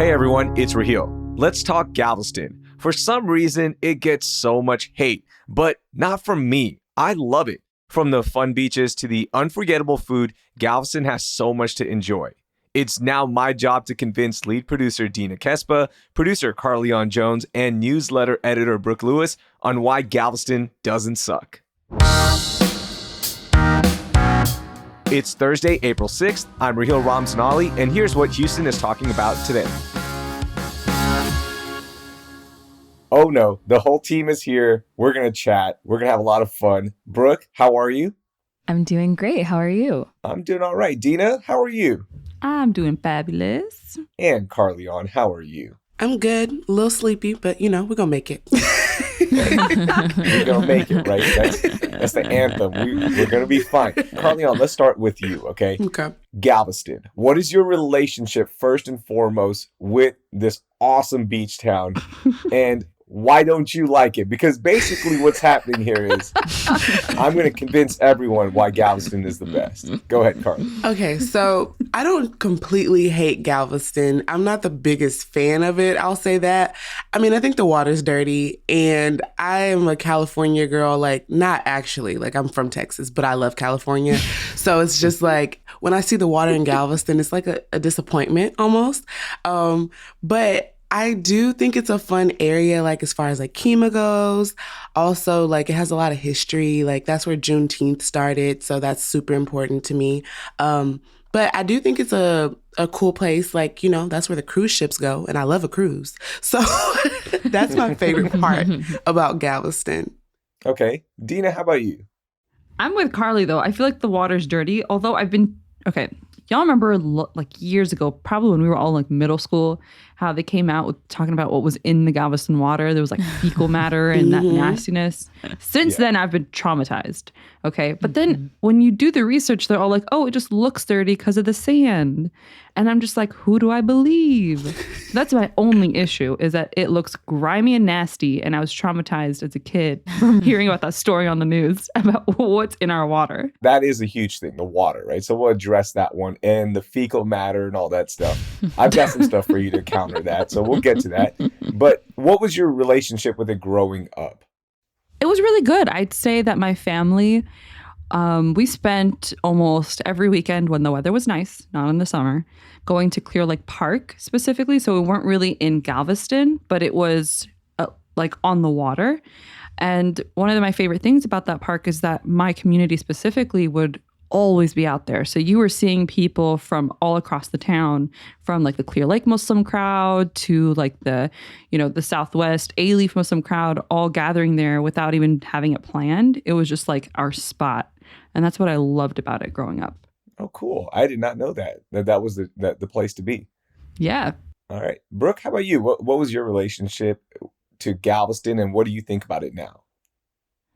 Hey everyone, it's Raheel. Let's talk Galveston. For some reason, it gets so much hate, but not from me. I love it. From the fun beaches to the unforgettable food, Galveston has so much to enjoy. It's now my job to convince lead producer Dina Kesbeh, producer Carlignon Jones, and newsletter editor Brooke Lewis on why Galveston doesn't suck. It's Thursday, April 6th. I'm Raheel Ramzanali, and here's what Houston is talking about today. Oh no, the whole team is here. We're going to chat. We're going to have a lot of fun. Brooke, how are you? I'm doing great. How are you? I'm doing all right. Dina, how are you? I'm doing fabulous. And Carlignon, how are you? I'm good. A little sleepy, but we're going to make it. We're going to make it, right? That's the anthem. We're going to be fine. Carlignon, let's start with you, okay? Okay. Galveston. What is your relationship, first and foremost, with this awesome beach town? And why don't you like it? Because basically what's happening here is I'm going to convince everyone why Galveston is the best. Go ahead, Carl. Okay, so I don't completely hate Galveston. I'm not the biggest fan of it, I'll say that. I mean, I think the water's dirty, and I am a California girl, not actually. I'm from Texas, but I love California. So it's just when I see the water in Galveston, it's like a disappointment almost. But I do think it's a fun area, as far as Kima goes. Also, it has a lot of history. That's where Juneteenth started, so that's super important to me. But I do think it's a cool place. That's where the cruise ships go, and I love a cruise. So that's my favorite part about Galveston. Okay. Dina, how about you? I'm with Carly, though. I feel like the water's dirty, although okay. Y'all remember years ago, probably when we were all middle school, how they came out with talking about what was in the Galveston water. There was fecal matter and that nastiness. Since then, I've been traumatized. Okay. But then when you do the research, they're all oh, it just looks dirty because of the sand. And I'm just who do I believe? That's my only issue, is that it looks grimy and nasty. And I was traumatized as a kid from hearing about that story on the news about what's in our water. That is a huge thing, the water, right? So we'll address that one and the fecal matter and all that stuff. I've got some stuff for you to counter that. So we'll get to that. But what was your relationship with it growing up? It was really good. I'd say that my family, we spent almost every weekend when the weather was nice, not in the summer, going to Clear Lake Park specifically. So we weren't really in Galveston, but it was on the water. And one of my favorite things about that park is that my community specifically would always be out there. So you were seeing people from all across the town, from the Clear Lake Muslim crowd to the Southwest A-Leaf Muslim crowd, all gathering there without even having it planned. It was just our spot. And that's what I loved about it growing up. Oh, cool. I did not know that was the place to be. Yeah. All right. Brooke, how about you? What was your relationship to Galveston, and what do you think about it now?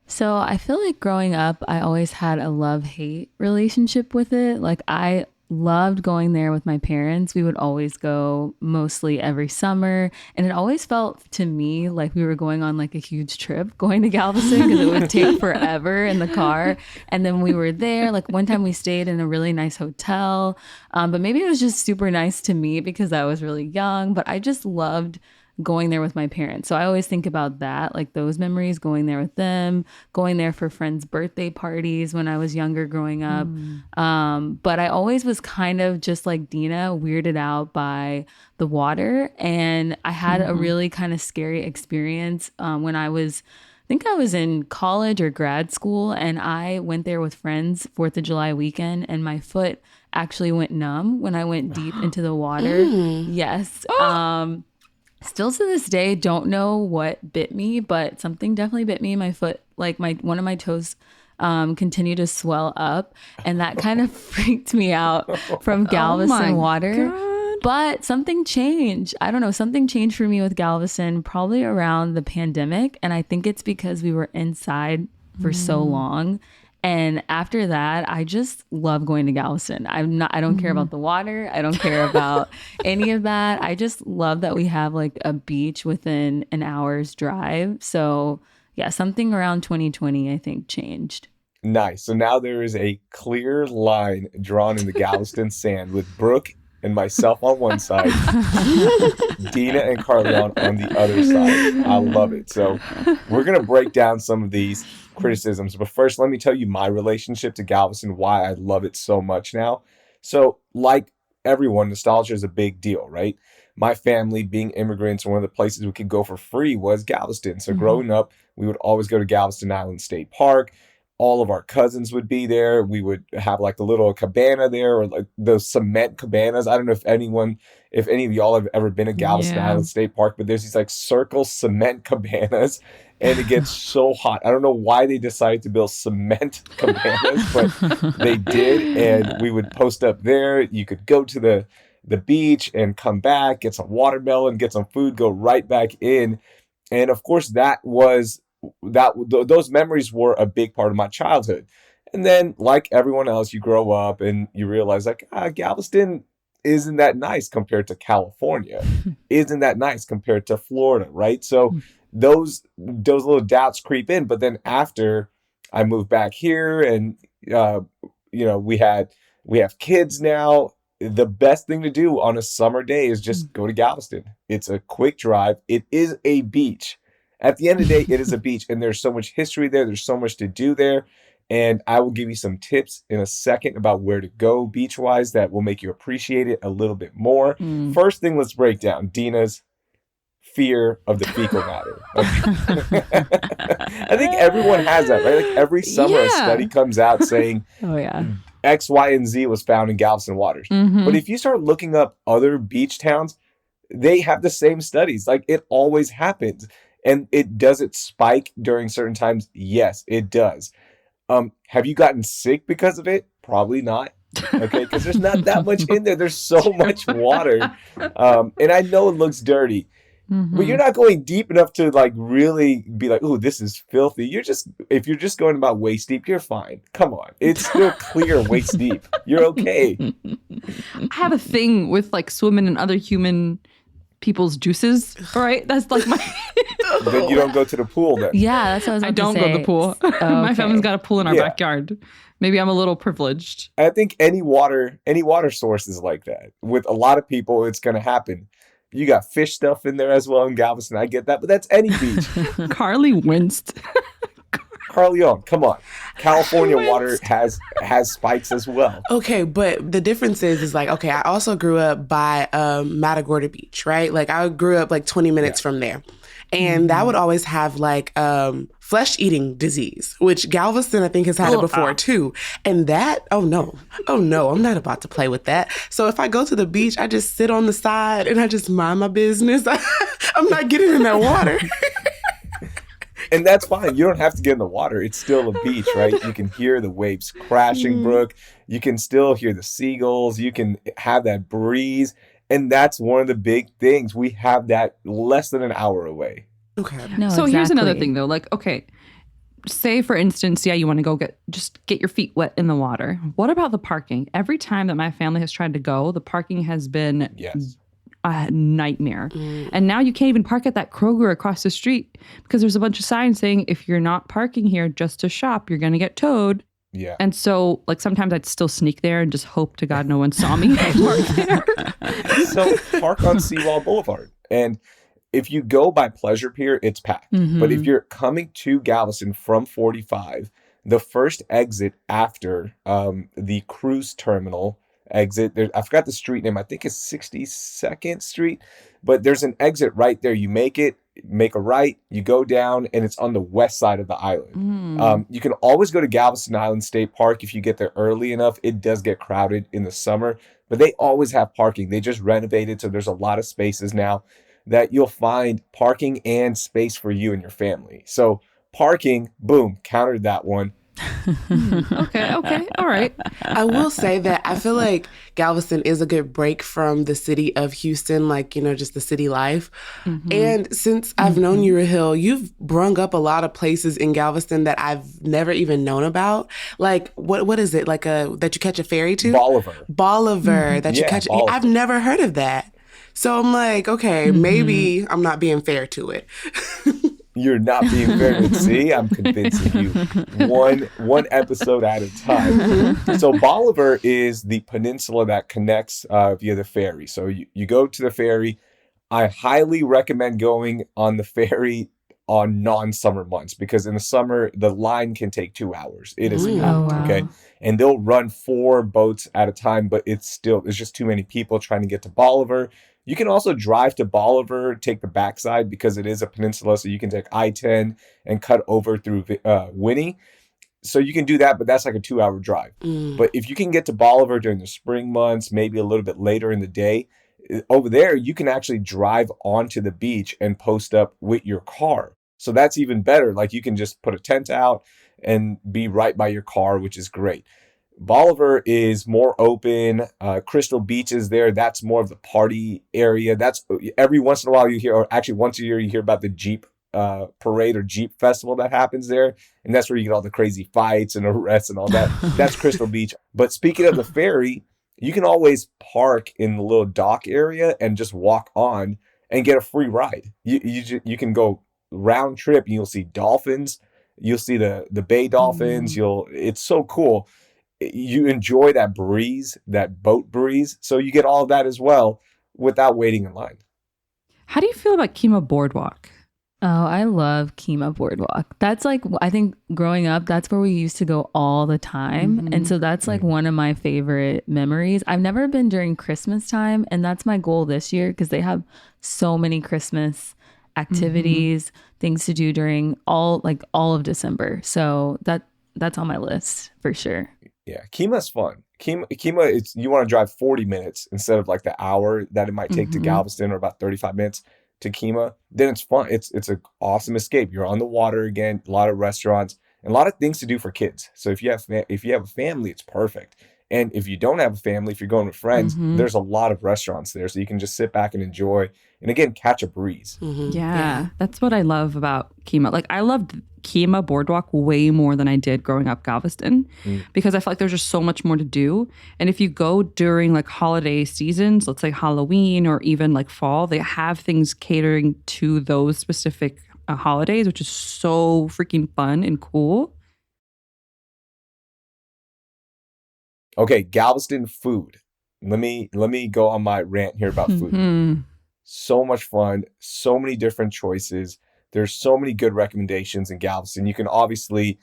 So I feel like growing up, I always had a love-hate relationship with it. I loved going there with my parents. We would always go mostly every summer. And it always felt to me like we were going on a huge trip going to Galveston, because it would take forever in the car. And then we were there. One time we stayed in a really nice hotel. But maybe it was just super nice to me because I was really young. But I just loved going there with my parents. So I always think about that, those memories, going there with them, going there for friends' birthday parties when I was younger growing up. But I always was kind of just like Dina, weirded out by the water. And I had a really kind of scary experience when I think I was in college or grad school, and I went there with friends 4th of July weekend, and my foot actually went numb when I went deep into the water. Yes. Still to this day, don't know what bit me, but something definitely bit me in my foot. One of my toes continued to swell up, and that kind of freaked me out from Galveston water. God. But something changed. I don't know. Something changed for me with Galveston probably around the pandemic, and I think it's because we were inside for so long. And after that, I just love going to Galveston. I don't care about the water. I don't care about any of that. I just love that we have a beach within an hour's drive. So yeah, something around 2020, I think, changed. Nice. So now there is a clear line drawn in the Galveston sand with Brooke and myself on one side, Dina and Carlignon on the other side. I love it. So we're going to break down some of these criticisms. But first, let me tell you my relationship to Galveston, why I love it so much now. So like everyone, nostalgia is a big deal, right? My family, being immigrants, one of the places we could go for free was Galveston. So growing up, we would always go to Galveston Island State Park. All of our cousins would be there. We would have like a little cabana there, or like those cement cabanas. I don't know if any of y'all have ever been to Galveston Island State Park, but there's these like circle cement cabanas, and it gets so hot. I don't know why they decided to build cement cabanas, but they did, and we would post up there. You could go to the beach and come back, get some watermelon, get some food, go right back in. And of course, those memories were a big part of my childhood. And then, like everyone else, you grow up and you realize like, Galveston isn't that nice compared to California, isn't that nice compared to Florida, right? So those little doubts creep in. But then after I moved back here, and we have kids now, the best thing to do on a summer day is just go to Galveston. It's a quick drive. It is a beach. At the end of the day, it is a beach, and there's so much history there. There's so much to do there. And I will give you some tips in a second about where to go beach-wise that will make you appreciate it a little bit more. First thing, let's break down Dina's fear of the fecal matter. I think everyone has that, right? Like every summer, a study comes out saying X, Y, and Z was found in Galveston waters. But if you start looking up other beach towns, they have the same studies. Like it always happens. And does it spike during certain times? Yes, it does. Have you gotten sick because of it? Probably not. Okay, because there's not that much in there. There's so much water. And I know it looks dirty, but you're not going deep enough to like really be like, oh, this is filthy. If you're just going about waist deep, you're fine. Come on. It's still clear waist deep. You're okay. I have a thing with like swimming in other human people's juices, right? That's like my... Then you don't go to the pool then. Yeah, that's what I was about to say. I don't go to the pool. My family's got a pool in our backyard. Maybe I'm a little privileged. I think any water source is like that. With a lot of people, it's going to happen. You got fish stuff in there as well in Galveston. I get that, but that's any beach. Carly winced. Carlignon, come on. California water has spikes as well. Okay, but the difference is like, okay, I also grew up by Matagorda Beach, right? Like I grew up like 20 minutes from there. And that would always have like flesh-eating disease, which Galveston, I think, has had it before too. And that, oh no, I'm not about to play with that. So if I go to the beach, I just sit on the side and I just mind my business. I'm not getting in that water. And that's fine. You don't have to get in the water. It's still a beach, right? You can hear the waves crashing, Brooke. You can still hear the seagulls. You can have that breeze. And that's one of the big things. We have that less than an hour away. Okay. No, so here's exactly. another thing though. Like, okay, say for instance, you want to go get your feet wet in the water. What about the parking? Every time that my family has tried to go, the parking has been a nightmare. And now you can't even park at that Kroger across the street because there's a bunch of signs saying if you're not parking here just to shop, you're going to get towed. Yeah. And so like sometimes I'd still sneak there and just hope to God no one saw me park there. So park on Seawall Boulevard. And if you go by Pleasure Pier, it's packed. But if you're coming to Galveston from 45, the first exit after the cruise terminal exit, I forgot the street name. I think it's 62nd Street. But there's an exit right there. You make a right, you go down, and it's on the west side of the island. You can always go to Galveston Island State Park if you get there early enough. It does get crowded in the summer, but they always have parking. They just renovated, so there's a lot of spaces now that you'll find parking and space for you and your family. So parking, boom, countered that one. Okay, all right. I will say that I feel like Galveston is a good break from the city of Houston, like, just the city life. And since I've known you, Raheel, you've brung up a lot of places in Galveston that I've never even known about. Like, what is it? Like that you catch a ferry to? Bolivar, that you catch. Bolivar. I've never heard of that. So I'm like, okay, maybe I'm not being fair to it. You're not being fair. See, I'm convincing you one episode at a time. So Bolivar is the peninsula that connects via the ferry. So you go to the ferry. I highly recommend going on the ferry on non-summer months because in the summer, the line can take 2 hours. It is packed, Oh, wow. okay? And they'll run 4 boats at a time, but it's just too many people trying to get to Bolivar. You can also drive to Bolivar, take the backside because it is a peninsula, so you can take I-10 and cut over through Winnie. So you can do that, but that's like a 2-hour drive. But if you can get to Bolivar during the spring months, maybe a little bit later in the day, over there, you can actually drive onto the beach and post up with your car. So that's even better. Like you can just put a tent out and be right by your car, which is great. Bolivar is more open. Crystal Beach is there. That's more of the party area. That's every once in a while you hear, or actually once a year you hear about the Jeep parade or Jeep festival that happens there. And that's where you get all the crazy fights and arrests and all that. That's Crystal Beach. But speaking of the ferry, you can always park in the little dock area and just walk on and get a free ride. You can go round trip and you'll see dolphins. You'll see the bay dolphins. It's so cool. You enjoy that breeze, that boat breeze. So you get all of that as well without waiting in line. How do you feel about Kemah Boardwalk? Oh, I love Kemah Boardwalk. That's like, I think growing up, that's where we used to go all the time. And so that's like one of my favorite memories. I've never been during Christmas time. And that's my goal this year because they have so many Christmas activities, things to do during all of December. So that's on my list for sure. Yeah, Kemah's fun. Kemah, it's you want to drive 40 minutes instead of like the hour that it might take to Galveston, or about 35 minutes to Kemah. Then it's fun. It's an awesome escape. You're on the water again, a lot of restaurants, and a lot of things to do for kids. So if you have a family, it's perfect. And if you don't have a family, if you're going with friends, there's a lot of restaurants there. So you can just sit back and enjoy, and again, catch a breeze. Yeah, that's what I love about Kemah. Like I loved Kemah Boardwalk way more than I did growing up Galveston because I feel like there's just so much more to do. And if you go during like holiday seasons, let's say Halloween or even like fall, they have things catering to those specific holidays, which is so freaking fun and cool. Okay, Galveston food. Let me go on my rant here about food. So much fun, so many different choices. There's so many good recommendations in Galveston. You can obviously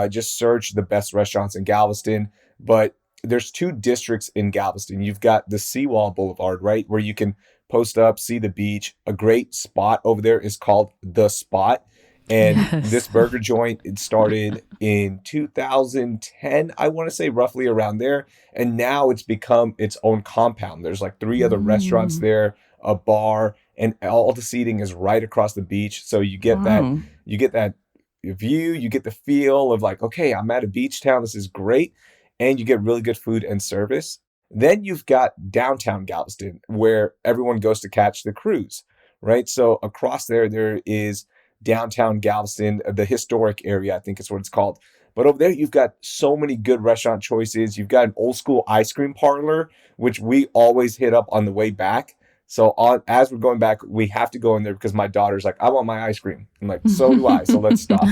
just search the best restaurants in Galveston, but there's 2 districts in Galveston. You've got the Seawall Boulevard, right, where you can post up, see the beach. A great spot over there is called The Spot. And this burger joint, it started in 2010, I want to say, roughly around there. And now it's become its own compound. There's like 3 other restaurants there, a bar, and all the seating is right across the beach. So you get that view, you get the feel of like, okay, I'm at a beach town. This is great. And you get really good food and service. Then you've got downtown Galveston, where everyone goes to catch the cruise, right? So across there is downtown Galveston, the historic area, I think is what it's called. But over there, you've got so many good restaurant choices. You've got an old school ice cream parlor, which we always hit up on the way back. So as we're going back, we have to go in there because my daughter's like, I want my ice cream. I'm like, so do I. So let's stop.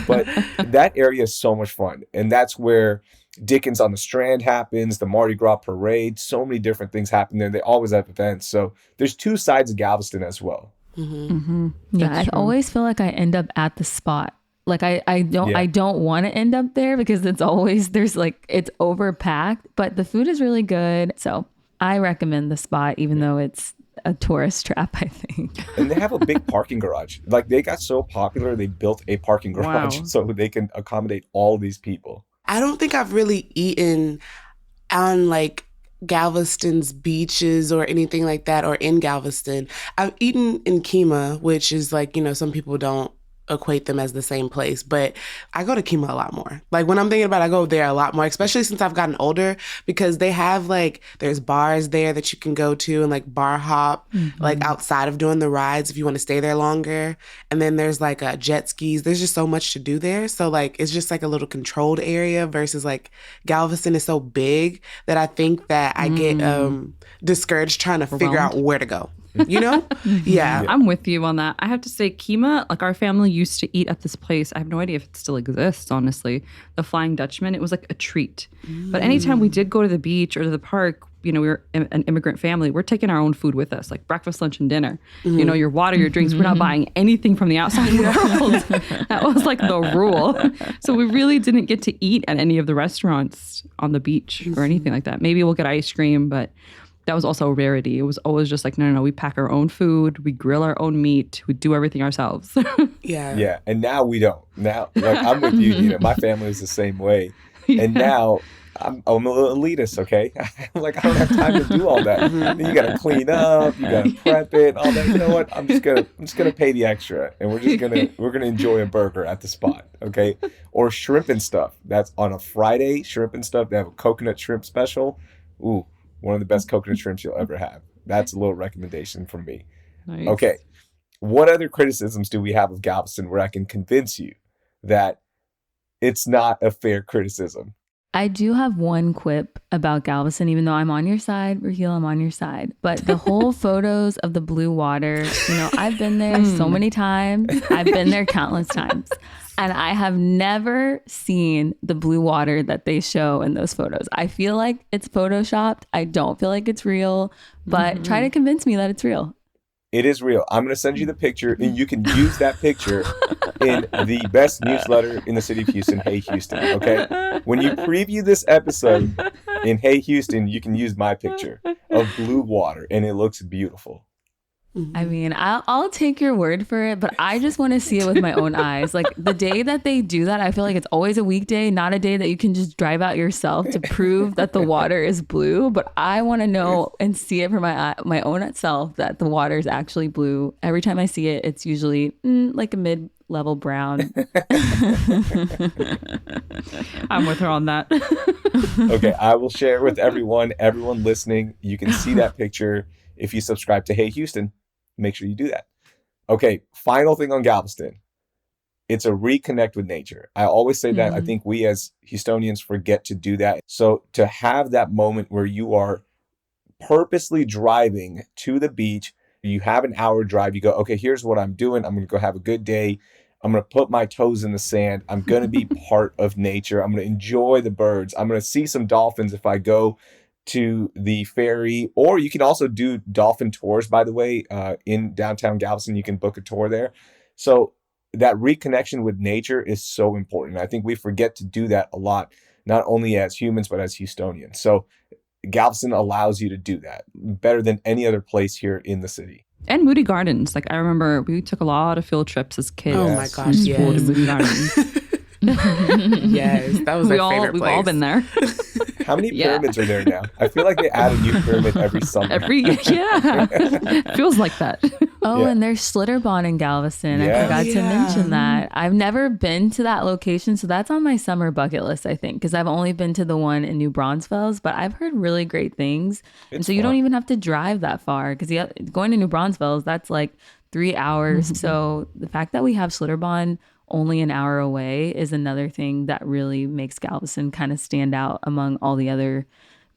But that area is so much fun. And that's where Dickens on the Strand happens, the Mardi Gras parade. So many different things happen there. They always have events. So there's 2 sides of Galveston as well. Yeah, I always feel like I end up at the Spot. Like I don't want to end up there because it's overpacked, but the food is really good. So I recommend the Spot, even though it's a tourist trap, I think. And they have a big parking garage. Like they got so popular, they built a parking garage so they can accommodate all these people. I don't think I've really eaten on like Galveston's beaches or anything like that, or in Galveston. I've eaten in Kemah, which is like, some people don't equate them as the same place, but I go to Kemah a lot more. Like when I'm thinking about it, I go there a lot more, especially since I've gotten older, because they have there's bars there that you can go to and like bar hop, like outside of doing the rides if you want to stay there longer. And then there's like jet skis. There's just so much to do there. So like, it's just like a little controlled area versus like Galveston is so big that I think that I get discouraged trying to figure out where to go. you know? Yeah. I'm with you on that. I have to say, Kima, like our family used to eat at this place. I have no idea if it still exists, honestly. The Flying Dutchman. It was like a treat. But anytime we did go to the beach or to the park, we were an immigrant family. We're taking our own food with us, like breakfast, lunch, and dinner. Your water, your drinks. We're not buying anything from the outside world. That was like the rule. So we really didn't get to eat at any of the restaurants on the beach or anything like that. Maybe we'll get ice cream, but that was also a rarity. It was always just like, no. We pack our own food. We grill our own meat. We do everything ourselves. Yeah. And now we don't. Now, like I'm with you, Dina. My family is the same way. And now I'm a little elitist, okay? Like I don't have time to do all that. You gotta clean up, you gotta prep it, all that. You know what? I'm just gonna pay the extra, and we're gonna enjoy a burger at the spot, okay? Or shrimp and stuff. That's on a Friday. Shrimp and stuff. They have a coconut shrimp special. Ooh, one of the best coconut shrimps you'll ever have. That's a little recommendation from me. Nice. Okay, what other criticisms do we have of Galveston where I can convince you that it's not a fair criticism? I do have one quip about Galveston, even though I'm on your side, Raheel, I'm on your side. But the whole photos of the blue water, I've been there so many times. I've been there countless times. And I have never seen the blue water that they show in those photos. I feel like it's photoshopped. I don't feel like it's real, but try to convince me that it's real. It is real. I'm going to send you the picture, and you can use that picture in the best newsletter in the city of Houston, Hey Houston, okay? When you preview this episode in Hey Houston, you can use my picture of blue water, and it looks beautiful. I mean, I'll take your word for it, but I just want to see it with my own eyes. Like the day that they do that, I feel like it's always a weekday, not a day that you can just drive out yourself to prove that the water is blue. But I want to know and see it for my own self that the water is actually blue. Every time I see it, it's usually like a mid-level brown. I'm with her on that. Okay, I will share with everyone listening. You can see that picture if you subscribe to Hey Houston. Make sure you do that. Okay, final thing on Galveston. It's a reconnect with nature. I always say that. I think we as Houstonians forget to do that. So to have that moment where you are purposely driving to the beach, you have an hour drive, you go, okay, here's what I'm doing. I'm going to go have a good day. I'm going to put my toes in the sand. I'm going to be part of nature. I'm going to enjoy the birds. I'm going to see some dolphins if I go to the ferry, or you can also do dolphin tours, by the way, in downtown Galveston. You can book a tour there. So that reconnection with nature is so important. I think we forget to do that a lot, not only as humans, but as Houstonians. So Galveston allows you to do that better than any other place here in the city. And Moody Gardens. Like I remember we took a lot of field trips as kids. Oh my gosh, yes. To Moody Gardens. Yes, that was our favorite place. We've all been there. How many pyramids are there now? I feel like they add a new pyramid every summer. Feels like that. Oh, and there's Schlitterbahn in Galveston. Yes. I forgot to mention that. I've never been to that location, so that's on my summer bucket list, I think, because I've only been to the one in New Braunfels, but I've heard really great things. And so you don't even have to drive that far, because going to New Braunfels, that's like 3 hours. So the fact that we have Schlitterbahn only an hour away is another thing that really makes Galveston kind of stand out among all the other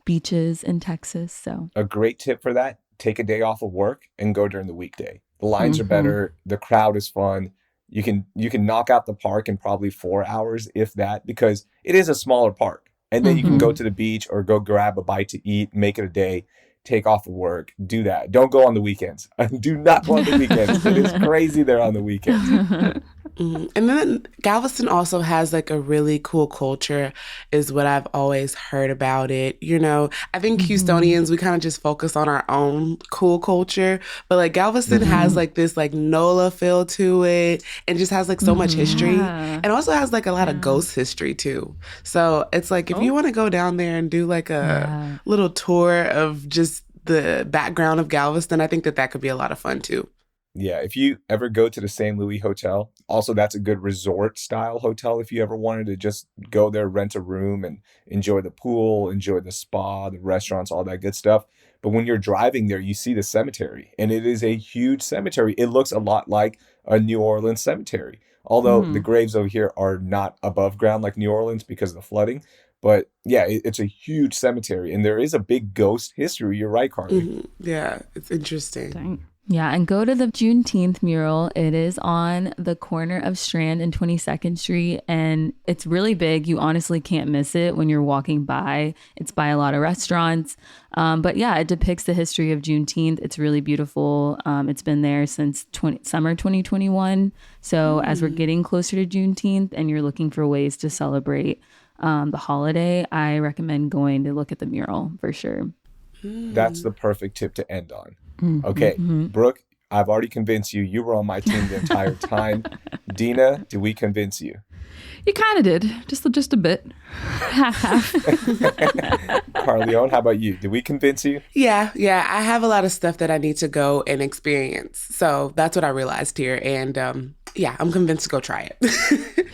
beaches in Texas. So a great tip for that: take a day off of work and go during the weekday. The lines are better. The crowd is fun. You can knock out the park in probably 4 hours, if that, because it is a smaller park. And then you can go to the beach or go grab a bite to eat, make it a day, take off of work, do that. Don't go on the weekends. Do not go on the weekends. It is crazy there on the weekends. And then Galveston also has like a really cool culture, is what I've always heard about it. I think Houstonians, we kind of just focus on our own cool culture, but like Galveston has like this like NOLA feel to it, and just has like so much history, and also has like a lot of ghost history too. So it's like if you want to go down there and do like a little tour of just the background of Galveston, I think that could be a lot of fun too. Yeah, if you ever go to the St. Louis Hotel, also that's a good resort style hotel if you ever wanted to just go there, rent a room and enjoy the pool, enjoy the spa, the restaurants, all that good stuff. But when you're driving there, you see the cemetery, and it is a huge cemetery. It looks a lot like a New Orleans cemetery, although the graves over here are not above ground like New Orleans because of the flooding. But yeah, it's a huge cemetery, and there is a big ghost history. You're right, Carly. Yeah, it's interesting. Dang. Yeah, and go to the Juneteenth mural. It is on the corner of Strand and 22nd Street, and it's really big. You honestly can't miss it when you're walking by. It's by a lot of restaurants. But yeah, it depicts the history of Juneteenth. It's really beautiful. It's been there since summer 2021. So as we're getting closer to Juneteenth and you're looking for ways to celebrate the holiday, I recommend going to look at the mural for sure. That's the perfect tip to end on. Okay, Brooke, I've already convinced you. You were on my team the entire time. Dina, did we convince you? You kind of did, just a bit. Carlignon, how about you? Did we convince you? Yeah. I have a lot of stuff that I need to go and experience. So that's what I realized here. And I'm convinced to go try it.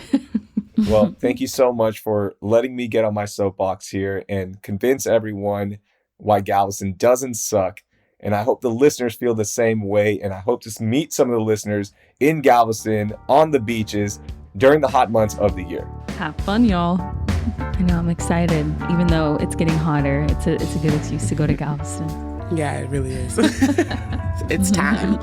Well, thank you so much for letting me get on my soapbox here and convince everyone why Galveston doesn't suck. And I hope the listeners feel the same way. And I hope to meet some of the listeners in Galveston on the beaches during the hot months of the year. Have fun, y'all. I know, I'm excited. Even though it's getting hotter, it's a good excuse to go to Galveston. Yeah, it really is. It's time.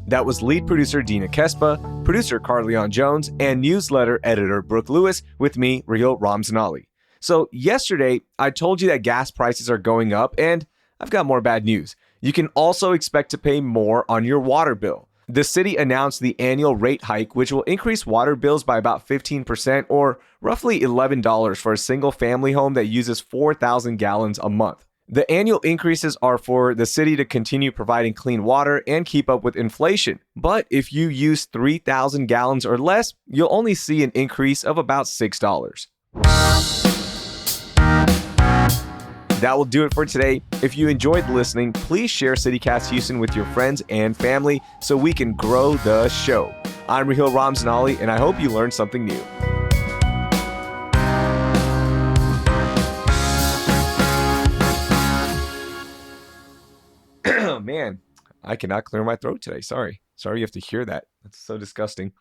That was lead producer Dina Kesbeh, producer Carlignon Jones, and newsletter editor Brooke Lewis with me, Raheel Ramzanali. So yesterday, I told you that gas prices are going up, and I've got more bad news. You can also expect to pay more on your water bill. The city announced the annual rate hike, which will increase water bills by about 15% or roughly $11 for a single family home that uses 4,000 gallons a month. The annual increases are for the city to continue providing clean water and keep up with inflation. But if you use 3,000 gallons or less, you'll only see an increase of about $6. That will do it for today. If you enjoyed listening, please share CityCast Houston with your friends and family so we can grow the show. I'm Raheel Ramzanali, and I hope you learned something new. Man, I cannot clear my throat today. Sorry you have to hear that. That's so disgusting.